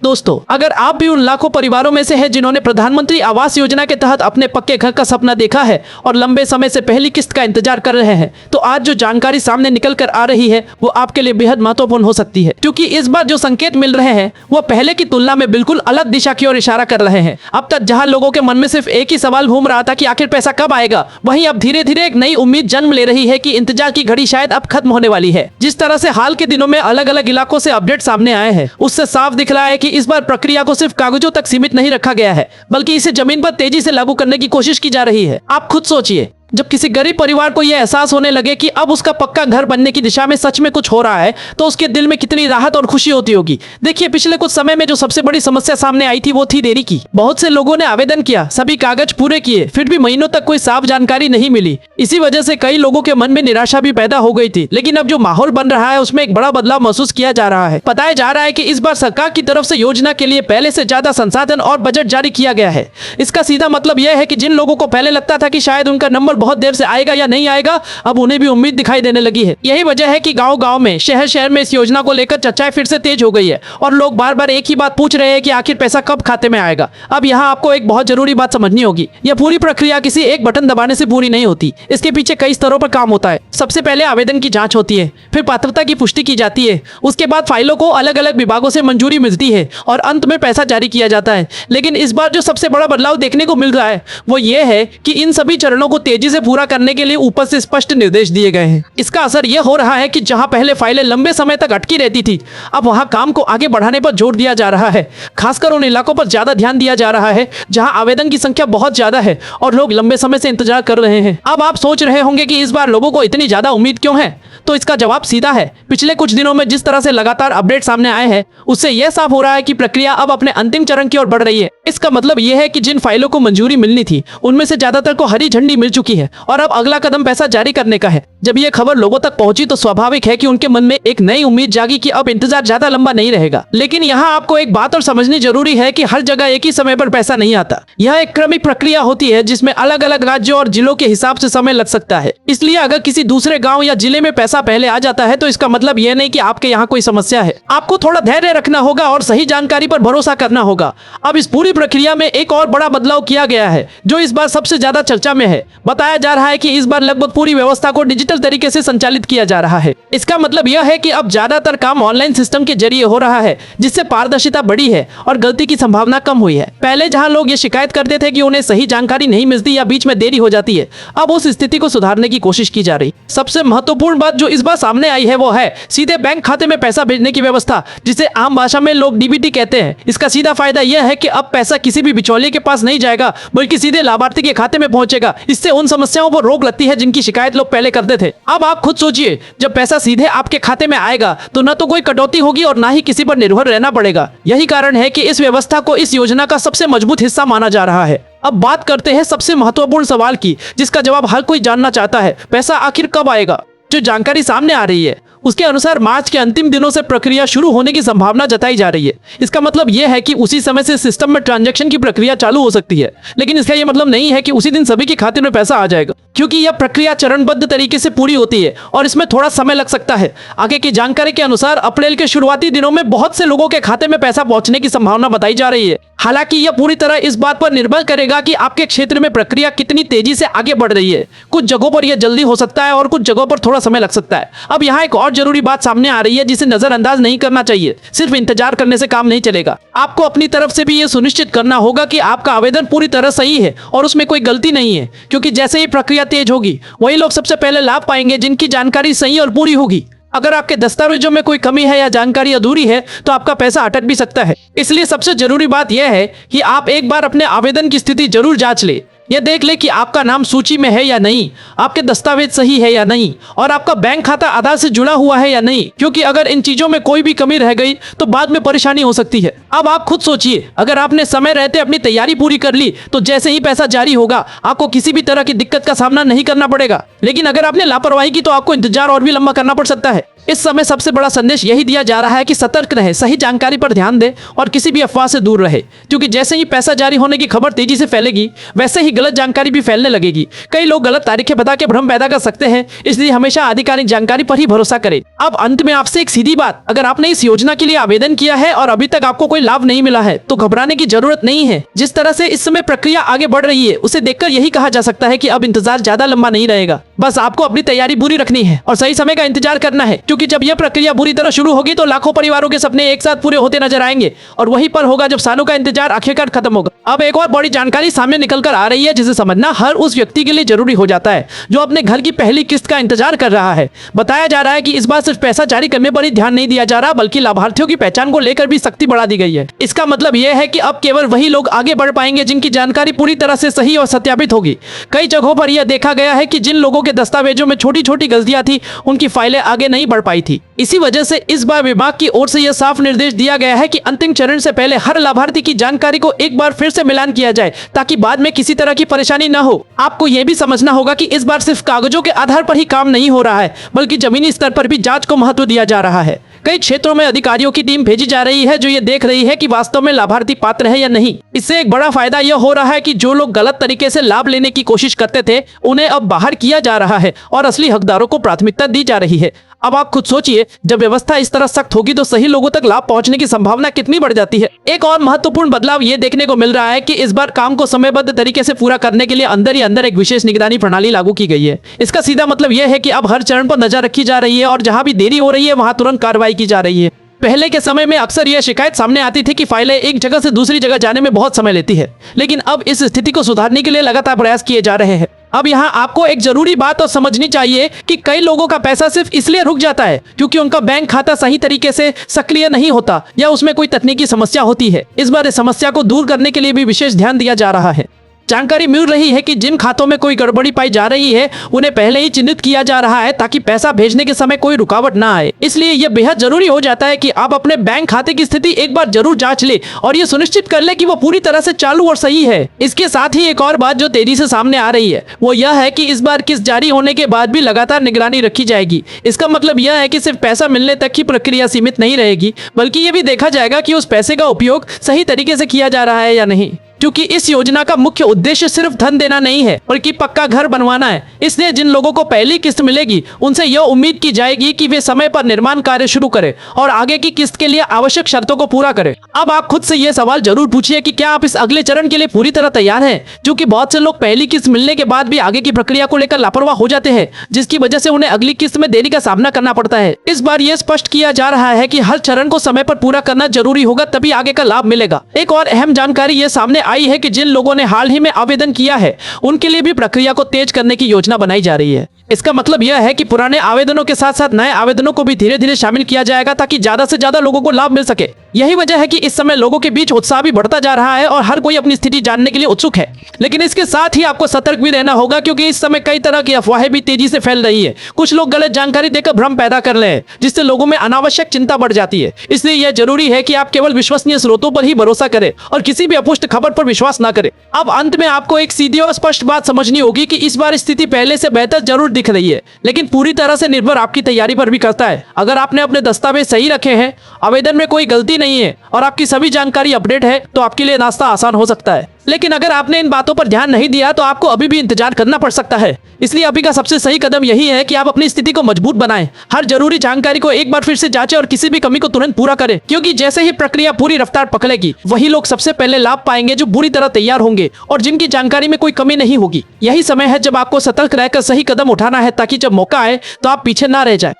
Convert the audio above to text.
दोस्तों, अगर आप भी उन लाखों परिवारों में से हैं जिन्होंने प्रधानमंत्री आवास योजना के तहत अपने पक्के घर का सपना देखा है और लंबे समय से पहली किस्त का इंतजार कर रहे हैं, तो आज जो जानकारी सामने निकल कर आ रही है वो आपके लिए बेहद महत्वपूर्ण हो सकती है, क्योंकि इस बार जो संकेत मिल रहे हैं वो पहले की तुलना में बिल्कुल अलग दिशा की ओर इशारा कर रहे हैं। अब तक जहां लोगों के मन में सिर्फ एक ही सवाल घूम रहा था कि आखिर पैसा कब आएगा, वहीं अब धीरे धीरे एक नई उम्मीद जन्म ले रही है कि इंतजार की घड़ी शायद अब खत्म होने वाली है। जिस तरह से हाल के दिनों में अलग अलग इलाकों से अपडेट सामने आए हैं, उससे साफ दिख रहा है कि इस बार प्रक्रिया को सिर्फ कागजों तक सीमित नहीं रखा गया है, बल्कि इसे जमीन पर तेजी से लागू करने की कोशिश की जा रही है। आप खुद सोचिए, जब किसी गरीब परिवार को यह एहसास होने लगे कि अब उसका पक्का घर बनने की दिशा में सच में कुछ हो रहा है, तो उसके दिल में कितनी राहत और खुशी होती होगी। देखिए, पिछले कुछ समय में जो सबसे बड़ी समस्या सामने आई थी वो थी देरी की। बहुत से लोगों ने आवेदन किया, सभी कागज पूरे किए, फिर भी महीनों तक कोई साफ जानकारी नहीं मिली। इसी वजह से कई लोगों के मन में निराशा भी पैदा हो गई थी। लेकिन अब जो माहौल बन रहा है उसमें एक बड़ा बदलाव महसूस किया जा रहा है। बताया जा रहा है कि इस बार सरकार की तरफ से योजना के लिए पहले से ज्यादा संसाधन और बजट जारी किया गया है। इसका सीधा मतलब यह है कि जिन लोगों को पहले लगता था कि शायद उनका नंबर बहुत देर से आएगा या नहीं आएगा, अब उन्हें भी उम्मीद दिखाई देने लगी है। यही वजह है कि गांव-गांव में, शहर-शहर में इस योजना को लेकर चर्चाएं फिर से तेज हो गई है और लोग बार-बार एक ही बात पूछ रहे हैं कि आखिर पैसा कब खाते में आएगा। अब यहाँ आपको एक बहुत जरूरी बात समझनी होगी। यह पूरी प्रक्रिया किसी एक बटन दबाने से पूरी नहीं होती। इसके पीछे कई स्तरों पर काम होता है। सबसे पहले आवेदन की जाँच होती है, फिर पात्रता की पुष्टि की जाती है, उसके बाद फाइलों को अलग अलग विभागों से मंजूरी मिलती है और अंत में पैसा जारी किया जाता है। लेकिन इस बार जो सबसे बड़ा बदलाव देखने को मिल रहा है वो ये है कि इन सभी चरणों को तेजी से पूरा करने के लिए ऊपर से स्पष्ट निर्देश दिए गए हैं। इसका असर यह हो रहा है कि जहां पहले फाइलें लंबे समय तक अटकी रहती थी, अब वहां काम को आगे बढ़ाने पर जोर दिया जा रहा है। खासकर उन इलाकों पर ज्यादा ध्यान दिया जा रहा है जहां आवेदन की संख्या बहुत ज्यादा है और लोग लंबे समय से इंतजार कर रहे हैं। अब आप सोच रहे होंगे कि इस बार लोगों को इतनी ज्यादा उम्मीद क्यों है, तो इसका जवाब सीधा है। पिछले कुछ दिनों में जिस तरह से लगातार अपडेट सामने आए हैं, उससे यह साफ हो रहा है कि प्रक्रिया अब अपने अंतिम चरण की ओर बढ़ रही है। इसका मतलब यह है कि जिन फाइलों को मंजूरी मिलनी थी, उनमें से ज्यादातर को हरी झंडी मिल चुकी है और अब अगला कदम पैसा जारी करने का है। जब यह खबर लोगों तक पहुंची तो स्वाभाविक है कि उनके मन में एक नई उम्मीद जागी कि अब इंतजार ज्यादा लंबा नहीं रहेगा। लेकिन यहाँ आपको एक बात और समझनी जरूरी है कि हर जगह एक ही समय पर पैसा नहीं आता। यह एक क्रमिक प्रक्रिया होती है जिसमें अलग अलग राज्यों और जिलों के हिसाब से समय लग सकता है। इसलिए अगर किसी दूसरे गाँव या जिले में पैसा पहले आ जाता है तो इसका मतलब यह नहीं कि आपके यहाँ कोई समस्या है। आपको थोड़ा धैर्य रखना होगा और सही जानकारी पर भरोसा करना होगा। अब इस पूरी प्रक्रिया में एक और बड़ा बदलाव किया गया है जो इस बार सबसे ज्यादा चर्चा में है। बताया जा रहा है कि इस बार लगभग पूरी व्यवस्था को डिजिटल तरीके से संचालित किया जा रहा है। इसका मतलब यह है कि अब ज्यादातर काम ऑनलाइन सिस्टम के जरिए हो रहा है, जिससे पारदर्शिता बढ़ी है और गलती की संभावना कम हुई है। पहले जहां लोग ये शिकायत करते थे कि उन्हें सही जानकारी नहीं मिलती या बीच में देरी हो जाती है, अब उस स्थिति को सुधारने की कोशिश की जा रही। सबसे महत्वपूर्ण बात जो इस बार सामने आई है वो है सीधे बैंक खाते में पैसा भेजने की व्यवस्था, जिसे आम भाषा में लोग डीबीटी कहते हैं। इसका सीधा फायदा यह है कि अब पैसा किसी भी बिचौलिए के पास नहीं जाएगा, बल्कि सीधे लाभार्थी के खाते में पहुंचेगा। इससे उन समस्याओं पर रोक लगती है जिनकी शिकायत लोग पहले करते थे। अब आप खुद सोचिए, जब पैसा सीधे आपके खाते में आएगा तो न तो कोई कटौती होगी और ना ही किसी पर निर्भर रहना पड़ेगा। यही कारण है कि इस व्यवस्था को इस योजना का सबसे मजबूत हिस्सा माना जा रहा है। अब बात करते हैं सबसे महत्वपूर्ण सवाल की, जिसका जवाब हर कोई जानना चाहता है। पैसा आखिर कब आएगा? जो जानकारी सामने आ रही है उसके अनुसार मार्च के अंतिम दिनों से प्रक्रिया शुरू होने की संभावना जताई जा रही है। इसका मतलब यह है कि उसी समय से सिस्टम में ट्रांजैक्शन की प्रक्रिया चालू हो सकती है। लेकिन इसका यह मतलब नहीं है कि उसी दिन सभी के खाते में पैसा आ जाएगा, क्योंकि यह प्रक्रिया चरणबद्ध तरीके से पूरी होती है और इसमें थोड़ा समय लग सकता है। आगे की जानकारी के अनुसार अप्रैल के शुरुआती दिनों में बहुत से लोगों के खाते में पैसा पहुंचने की संभावना बताई जा रही है। हालांकि यह पूरी तरह इस बात पर निर्भर करेगा कि आपके क्षेत्र में प्रक्रिया कितनी तेजी से आगे बढ़ रही है। कुछ जगहों पर यह जल्दी हो सकता है और कुछ जगहों पर थोड़ा समय लग सकता है। अब यहाँ एक और जरूरी बात सामने आ रही है जिसे नजरअंदाज नहीं करना चाहिए। सिर्फ इंतजार करने से काम नहीं चलेगा। आपको अपनी तरफ से भी यह सुनिश्चित करना होगा कि आपका आवेदन पूरी तरह सही है और उसमें कोई गलती नहीं है, क्योंकि जैसे ही प्रक्रिया तेज होगी वही लोग सबसे पहले लाभ पाएंगे जिनकी जानकारी सही और पूरी होगी। अगर आपके दस्तावेजों में कोई कमी है या जानकारी अधूरी है तो आपका पैसा अटक भी सकता है। इसलिए सबसे जरूरी बात यह है कि आप एक बार अपने आवेदन की स्थिति जरूर जांच ले। यह देख ले कि आपका नाम सूची में है या नहीं, आपके दस्तावेज सही है या नहीं और आपका बैंक खाता आधार से जुड़ा हुआ है या नहीं, क्योंकि अगर इन चीजों में कोई भी कमी रह गई तो बाद में परेशानी हो सकती है। अब आप खुद सोचिए, अगर आपने समय रहते अपनी तैयारी पूरी कर ली तो जैसे ही पैसा जारी होगा आपको किसी भी तरह की दिक्कत का सामना नहीं करना पड़ेगा। लेकिन अगर आपने लापरवाही की तो आपको इंतजार और भी लंबा करना पड़ सकता है। इस समय सबसे बड़ा संदेश यही दिया जा रहा है कि सतर्क रहे, सही जानकारी पर ध्यान दे और किसी भी अफवाह से दूर रहे, क्योंकि जैसे ही पैसा जारी होने की खबर तेजी से फैलेगी वैसे ही गलत जानकारी भी फैलने लगेगी। कई लोग गलत तारीखें बता के भ्रम पैदा कर सकते हैं, इसलिए हमेशा आधिकारिक जानकारी पर ही भरोसा करें। अब अंत में आपसे एक सीधी बात, अगर आपने इस योजना के लिए आवेदन किया है और अभी तक आपको कोई लाभ नहीं मिला है तो घबराने की जरूरत नहीं है। जिस तरह से इस समय प्रक्रिया आगे बढ़ रही है उसे देखकर यही कहा जा सकता है कि अब इंतजार ज्यादा लंबा नहीं रहेगा। बस आपको अपनी तैयारी पूरी रखनी है और सही समय का इंतजार करना है, क्योंकि जब यह प्रक्रिया बुरी तरह शुरू होगी तो लाखों परिवारों के सपने एक साथ पूरे होते नजर आएंगे और वही पर होगा जब सालों का इंतजार आखिरकार खत्म होगा। अब एक और बड़ी जानकारी सामने निकल कर आ रही है जिसे समझना हर उस व्यक्ति के लिए जरूरी हो जाता है जो अपने घर की पहली किस्त का इंतजार कर रहा है। बताया जा रहा है कि इस बार सिर्फ पैसा जारी करने पर ही ध्यान नहीं दिया जा रहा, बल्कि लाभार्थियों की पहचान को लेकर भी सख्ती बढ़ा दी गई है। इसका मतलब यह है कि अब केवल वही लोग आगे बढ़ पाएंगे जिनकी जानकारी पूरी तरह से सही और सत्यापित होगी। कई जगहों पर यह देखा गया है कि जिन लोगों के दस्तावेजों में छोटी छोटी गलतियां थी उनकी फाइलें आगे नहीं बढ़ पाई थी। इसी वजह से इस बार विभाग की ओर से यह साफ निर्देश दिया गया है कि अंतिम चरण से पहले हर लाभार्थी की जानकारी को एक बार फिर से मिलान किया जाए ताकि बाद में किसी तरह की परेशानी न हो। आपको यह भी समझना होगा कि इस बार सिर्फ कागजों के आधार पर ही काम नहीं हो रहा है, बल्कि जमीनी स्तर पर भी जांच को महत्व दिया जा रहा है। कई क्षेत्रों में अधिकारियों की टीम भेजी जा रही है जो ये देख रही है कि वास्तव में लाभार्थी पात्र है या नहीं। इससे एक बड़ा फायदा यह हो रहा है कि जो लोग गलत तरीके से लाभ लेने की कोशिश करते थे उन्हें अब बाहर किया जा रहा है और असली हकदारों को प्राथमिकता दी जा रही है। अब आप खुद सोचिए, जब व्यवस्था इस तरह सख्त होगी तो सही लोगों तक लाभ पहुंचने की संभावना कितनी बढ़ जाती है। एक और महत्वपूर्ण बदलाव ये देखने को मिल रहा है कि इस बार काम को समयबद्ध तरीके से पूरा करने के लिए अंदर ही अंदर एक विशेष निगरानी प्रणाली लागू की गई है। इसका सीधा मतलब यह है कि अब हर चरण पर नजर रखी जा रही है और जहां भी देरी हो रही है वहां तुरंत कार्रवाई की जा रही है। पहले के समय में अक्सर यह शिकायत सामने आती थी कि फाइलें एक जगह से दूसरी जगह जाने में बहुत समय लेती है, लेकिन अब इस स्थिति को सुधारने के लिए लगातार प्रयास किए जा रहे हैं। अब यहाँ आपको एक जरूरी बात और समझनी चाहिए कि कई लोगों का पैसा सिर्फ इसलिए रुक जाता है क्योंकि उनका बैंक खाता सही तरीके से सक्रिय नहीं होता या उसमें कोई तकनीकी समस्या होती है। इस बार इस समस्या को दूर करने के लिए भी विशेष ध्यान दिया जा रहा है। जानकारी मिल रही है कि जिन खातों में कोई गड़बड़ी पाई जा रही है उन्हें पहले ही चिन्हित किया जा रहा है ताकि पैसा भेजने के समय कोई रुकावट ना आए। इसलिए यह बेहद जरूरी हो जाता है कि आप अपने बैंक खाते की स्थिति एक बार जरूर जांच ले और ये सुनिश्चित कर ले कि वो पूरी तरह से चालू और सही है। इसके साथ ही एक और बात जो तेजी से सामने आ रही है वो यह है कि इस बार किस्त जारी होने के बाद भी लगातार निगरानी रखी जाएगी। इसका मतलब यह है कि सिर्फ पैसा मिलने तक की प्रक्रिया सीमित नहीं रहेगी, बल्कि ये भी देखा जाएगा कि उस पैसे का उपयोग सही तरीके से किया जा रहा है या नहीं, क्योंकि इस योजना का मुख्य उद्देश्य सिर्फ धन देना नहीं है बल्कि पक्का घर बनवाना है। इसलिए जिन लोगों को पहली किस्त मिलेगी उनसे यह उम्मीद की जाएगी कि वे समय पर निर्माण कार्य शुरू करें और आगे की किस्त के लिए आवश्यक शर्तों को पूरा करें। अब आप खुद से यह सवाल जरूर पूछिए कि क्या आप इस अगले चरण के लिए पूरी तरह तैयार हैं, क्योंकि बहुत से लोग पहली किस्त मिलने के बाद भी आगे की प्रक्रिया को लेकर लापरवाह हो जाते हैं, जिसकी वजह से उन्हें अगली किस्त में देरी का सामना करना पड़ता है। इस बार यह स्पष्ट किया जा रहा है कि हर चरण को समय पर पूरा करना जरूरी होगा, तभी आगे का लाभ मिलेगा। एक और अहम जानकारी यह सामने आई है कि जिन लोगों ने हाल ही में आवेदन किया है उनके लिए भी प्रक्रिया को तेज करने की योजना बनाई जा रही है। इसका मतलब यह है कि पुराने आवेदनों के साथ साथ नए आवेदनों को भी धीरे धीरे शामिल किया जाएगा ताकि ज्यादा से ज्यादा लोगों को लाभ मिल सके। यही वजह है कि इस समय लोगों के बीच उत्साह भी बढ़ता जा रहा है और हर कोई अपनी स्थिति जानने के लिए उत्सुक है। लेकिन इसके साथ ही आपको सतर्क भी रहना होगा, क्योंकि इस समय कई तरह की अफवाहें भी तेजी से फैल रही है। कुछ लोग गलत जानकारी देकर भ्रम पैदा कर रहे हैं, जिससे लोगों में अनावश्यक चिंता बढ़ जाती है। इसलिए यह जरूरी है कि आप केवल विश्वसनीय स्रोतों पर ही भरोसा करें और किसी भी अपुष्ट खबर पर विश्वास न करें। अब अंत में आपको एक सीधी और स्पष्ट बात समझनी होगी कि इस बार स्थिति पहले से बेहतर जरूर दिख रही है, लेकिन पूरी तरह से निर्भर आपकी तैयारी पर भी करता है। अगर आपने अपने दस्तावेज सही रखे हैं, आवेदन में कोई गलती नहीं है और आपकी सभी जानकारी अपडेट है तो आपके लिए नाश्ता आसान हो सकता है। लेकिन अगर आपने इन बातों पर ध्यान नहीं दिया तो आपको अभी भी इंतजार करना पड़ सकता है। इसलिए अभी का सबसे सही कदम यही है कि आप अपनी स्थिति को मजबूत बनाएं, हर जरूरी जानकारी को एक बार फिर से जांचें और किसी भी कमी को तुरंत पूरा करें, क्योंकि जैसे ही प्रक्रिया पूरी रफ्तार पकड़ेगी वही लोग सबसे पहले लाभ पाएंगे जो बुरी तरह तैयार होंगे और जिनकी जानकारी में कोई कमी नहीं होगी। यही समय है जब आपको सतर्क रहकर सही कदम उठाना है ताकि जब मौका आए तो आप पीछे ना रह जाए।